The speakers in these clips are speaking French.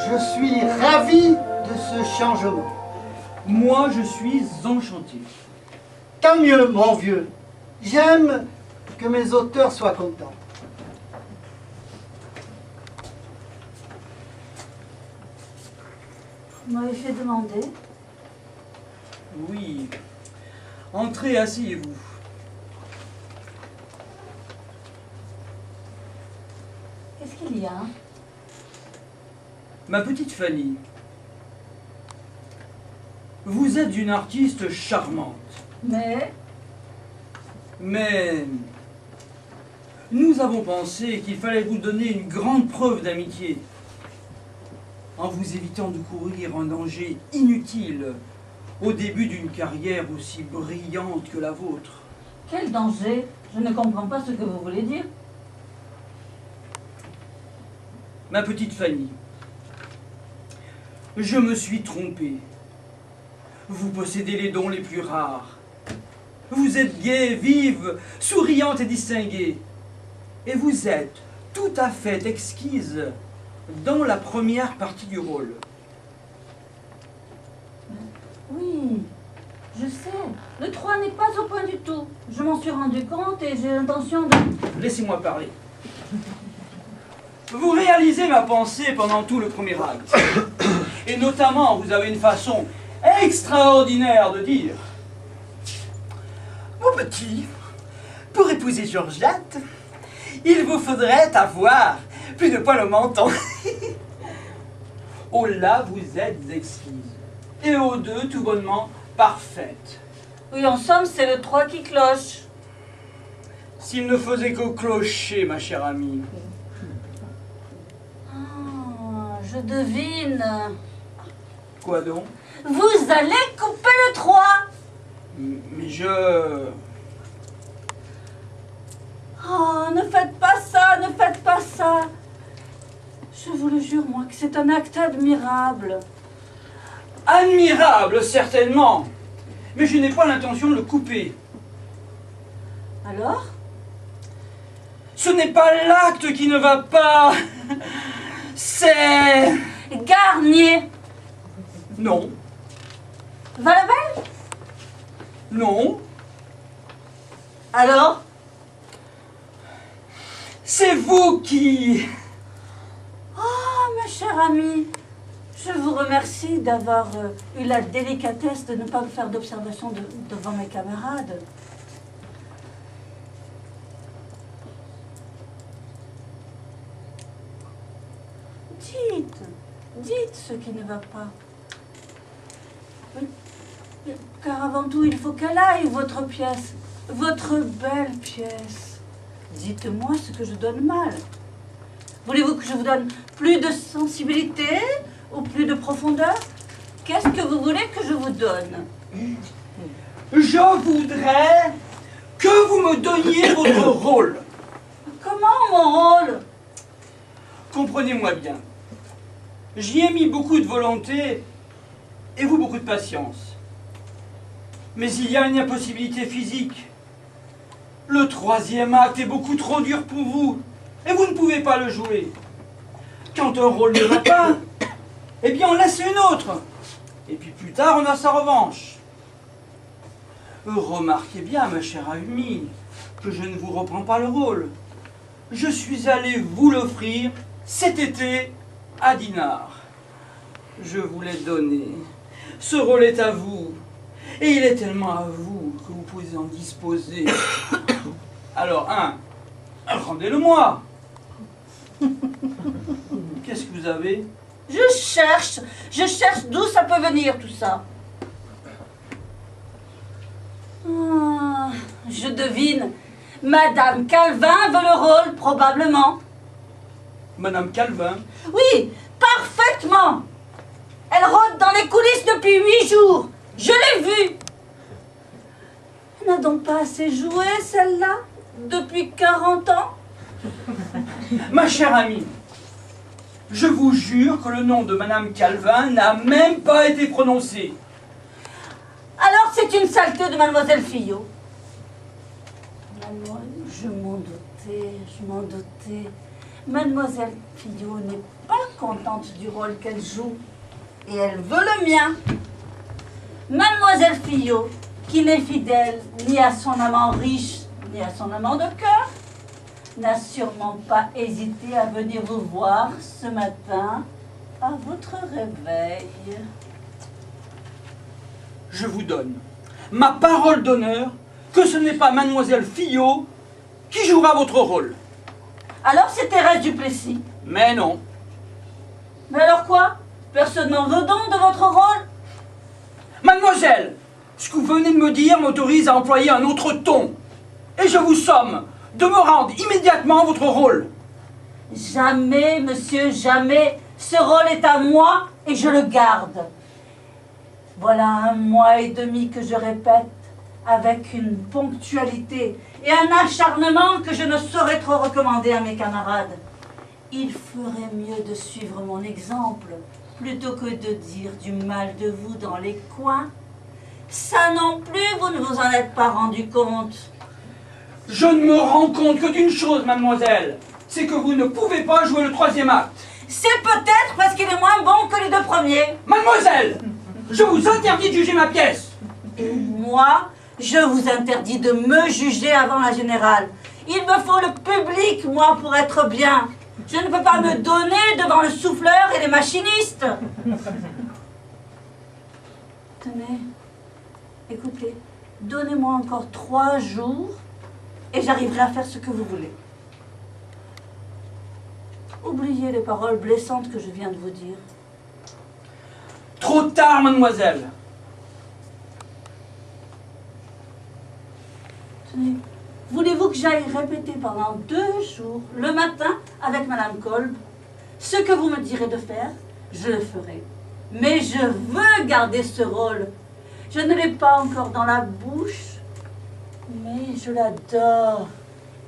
Je suis ravi de ce changement. Moi, je suis enchanté. Tant mieux, mon vieux. J'aime que mes auteurs soient contents. Vous m'avez fait demander. Oui. Entrez, asseyez-vous. Qu'est-ce qu'il y a? Ma petite Fanny, vous êtes une artiste charmante. Mais nous avons pensé qu'il fallait vous donner une grande preuve d'amitié en vous évitant de courir un danger inutile au début d'une carrière aussi brillante que la vôtre. Quel danger? Je ne comprends pas ce que vous voulez dire. Ma petite Fanny, je me suis trompé. Vous possédez les dons les plus rares. Vous êtes gaie, vive, souriante et distinguée. Et vous êtes tout à fait exquise dans la première partie du rôle. Oui, je sais. Le 3 n'est pas au point du tout. Je m'en suis rendu compte et j'ai l'intention de... Laissez-moi parler. Vous réalisez ma pensée pendant tout le premier acte. Et notamment, vous avez une façon extraordinaire de dire: mon petit, pour épouser Georgette, il vous faudrait avoir plus de poils au menton. Oh là, vous êtes exquise. Et aux deux, tout bonnement, parfaite. Oui, en somme, c'est le 3 qui cloche. S'il ne faisait que clocher, ma chère amie. Ah, je devine. Quoi donc? Vous allez couper le 3. Mais je... Oh, ne faites pas ça, ne faites pas ça. Je vous le jure, moi, que c'est un acte admirable. Admirable, certainement. Mais je n'ai pas l'intention de le couper. Alors? Ce n'est pas l'acte qui ne va pas. C'est... Garnier. Non. Valabelle? Non. Alors? C'est vous qui... Oh, ma chère amie, je vous remercie d'avoir eu la délicatesse de ne pas me faire d'observation devant mes camarades. Dites ce qui ne va pas. Car avant tout, il faut qu'elle aille, votre pièce, votre belle pièce. Dites-moi ce que je donne mal. Voulez-vous que je vous donne plus de sensibilité ou plus de profondeur? Qu'est-ce que vous voulez que je vous donne? Je voudrais que vous me donniez votre rôle. Comment mon rôle? Comprenez-moi bien. J'y ai mis beaucoup de volonté et vous beaucoup de patience. Mais il y a une impossibilité physique. Le troisième acte est beaucoup trop dur pour vous et vous ne pouvez pas le jouer. Quand un rôle ne va pas, eh bien on laisse une autre. Et puis plus tard, on a sa revanche. Remarquez bien, ma chère amie, que je ne vous reprends pas le rôle. Je suis allé vous l'offrir cet été à Dinard. Je vous l'ai donné. Ce rôle est à vous. Et il est tellement à vous que vous pouvez en disposer. Alors, rendez-le-moi. Qu'est-ce que vous avez? Je cherche d'où ça peut venir tout ça. Ah, je devine. Madame Calvin veut le rôle, probablement. Madame Calvin? Oui, parfaitement. Elle rôde dans les coulisses depuis 8 jours. Je l'ai vue. Elle n'a donc pas assez joué, celle-là, depuis 40 ans? Ma chère amie, je vous jure que le nom de Madame Calvin n'a même pas été prononcé. Alors c'est une saleté de Mademoiselle Fillot. Je m'en doutais. Mademoiselle Fillot n'est pas contente du rôle qu'elle joue. Et elle veut le mien. Mademoiselle Fillot, qui n'est fidèle ni à son amant riche, ni à son amant de cœur, n'a sûrement pas hésité à venir vous voir ce matin à votre réveil. Je vous donne ma parole d'honneur que ce n'est pas Mademoiselle Fillot qui jouera votre rôle. Alors c'est Thérèse Duplessis. Mais non. Mais alors quoi? Personne n'en veut donc de votre rôle? Mademoiselle, ce que vous venez de me dire m'autorise à employer un autre ton. Et je vous somme de me rendre immédiatement votre rôle. Jamais, monsieur, jamais. Ce rôle est à moi et je le garde. Voilà 1 mois et demi que je répète avec une ponctualité et un acharnement que je ne saurais trop recommander à mes camarades. Il ferait mieux de suivre mon exemple plutôt que de dire du mal de vous dans les coins. Ça non plus, vous ne vous en êtes pas rendu compte. Je ne me rends compte que d'une chose, mademoiselle. C'est que vous ne pouvez pas jouer le 3e acte. C'est peut-être parce qu'il est moins bon que les 2 premiers. Mademoiselle, je vous interdis de juger ma pièce. Et moi, je vous interdis de me juger avant la générale. Il me faut le public, moi, pour être bien. Je ne peux pas me donner devant le souffleur et les machinistes. Tenez, écoutez, donnez-moi encore 3 jours et j'arriverai à faire ce que vous voulez. Oubliez les paroles blessantes que je viens de vous dire. Trop tard, mademoiselle. Tenez, voulez-vous que j'aille répéter pendant 2 jours, le matin, avec Madame Kolb? Ce que vous me direz de faire, je le ferai. Mais je veux garder ce rôle. Je ne l'ai pas encore dans la bouche, mais je l'adore.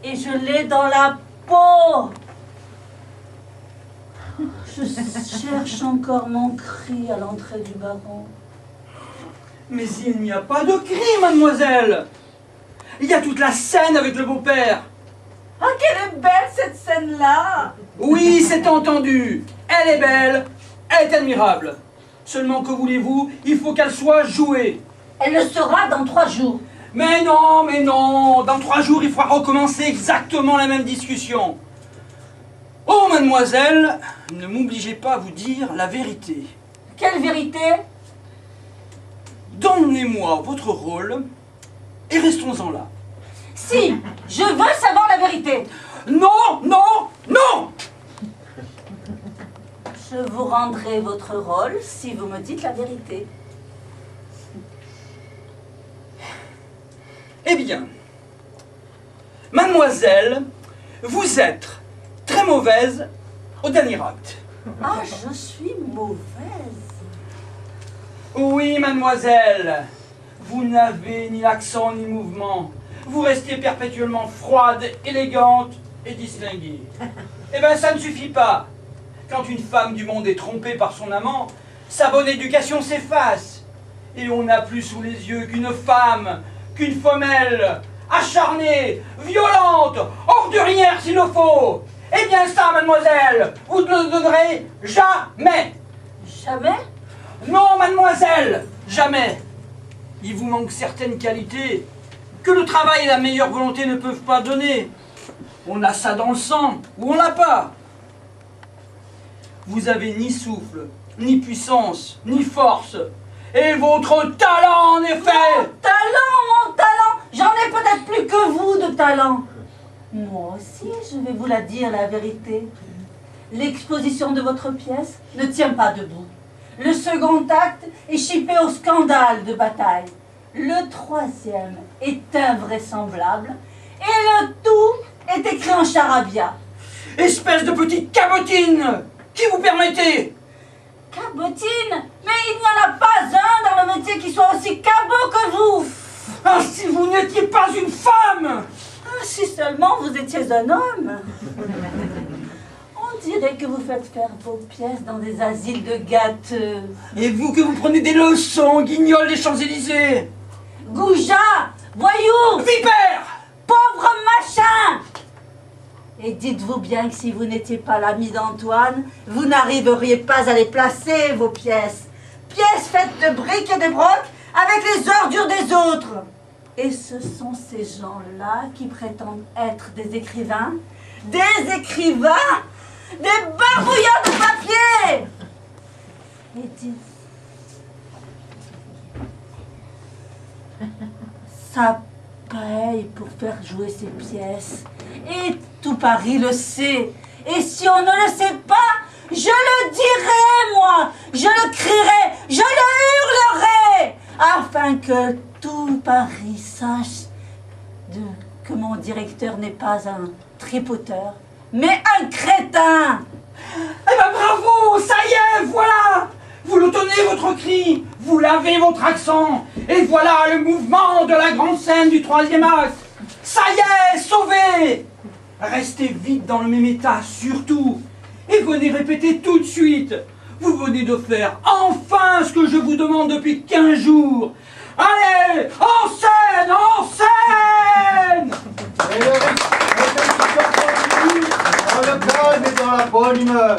Et je l'ai dans la peau. Je cherche encore mon cri à l'entrée du baron. Mais il n'y a pas de cri, mademoiselle. Il y a toute la scène avec le beau-père. Ah, quelle est belle cette scène-là! Oui, c'est entendu. Elle est belle, elle est admirable. Seulement, que voulez-vous, il faut qu'elle soit jouée. Elle le sera dans 3 jours. Mais non. Dans 3 jours, il faudra recommencer exactement la même discussion. Oh, mademoiselle, ne m'obligez pas à vous dire la vérité. Quelle vérité? Donnez-moi votre rôle et restons-en là. Si, je veux savoir la vérité. Non. Je vous rendrai votre rôle si vous me dites la vérité. Eh bien, mademoiselle, vous êtes très mauvaise au dernier acte. Ah, je suis mauvaise. Oui, mademoiselle, vous n'avez ni accent ni mouvement. Vous restez perpétuellement froide, élégante et distinguée. Eh bien, ça ne suffit pas. Quand une femme du monde est trompée par son amant, sa bonne éducation s'efface. Et on n'a plus sous les yeux qu'une femme, qu'une femelle, acharnée, violente, ordurière s'il le faut. Eh bien ça, mademoiselle, vous ne le donnerez jamais. Jamais? Non, mademoiselle, jamais. Il vous manque certaines qualités que le travail et la meilleure volonté ne peuvent pas donner. On a ça dans le sang, ou on l'a pas. Vous avez ni souffle, ni puissance, ni force. Et votre talent, en effet. Mon talent! J'en ai peut-être plus que vous de talent. Moi aussi, je vais vous la dire, la vérité. L'exposition de votre pièce ne tient pas debout. Le second acte est chippé au scandale de bataille. Le 3e est invraisemblable. Et le tout est écrit en charabia. Espèce de petite cabotine. Qui vous permettez? Cabotine? Mais il n'y en a pas un dans le métier qui soit aussi cabot que vous. Ah, si vous n'étiez pas une femme! Ah, si seulement vous étiez un homme. On dirait que vous faites faire vos pièces dans des asiles de gâteux. Et vous que vous prenez des leçons, guignol des Champs-Élysées! Goujat, voyou, Vipère! pauvre machin. Et dites-vous bien que si vous n'étiez pas l'ami d'Antoine, vous n'arriveriez pas à les placer, vos pièces. Pièces faites de briques et de brocs avec les ordures des autres. Et ce sont ces gens-là qui prétendent être des écrivains. Des écrivains! Des barbouillards de papier! Et dites... Ça paye pour faire jouer ces pièces. Et tout Paris le sait. Et si on ne le sait pas, je le dirai, moi. Je le crierai, je le hurlerai, afin que tout Paris sache que mon directeur n'est pas un tripoteur, mais un crétin. Eh ben bravo, ça y est, voilà. Vous l'entendez votre cri, vous lavez votre accent, et voilà le mouvement de la grande scène du 3e acte. Ça y est, sauvé. Restez vite dans le même état, surtout, et venez répéter tout de suite. Vous venez de faire enfin ce que je vous demande depuis 15 jours. Allez, en scène, en scène. Et le répétiteur continue dans le calme et dans la bonne humeur.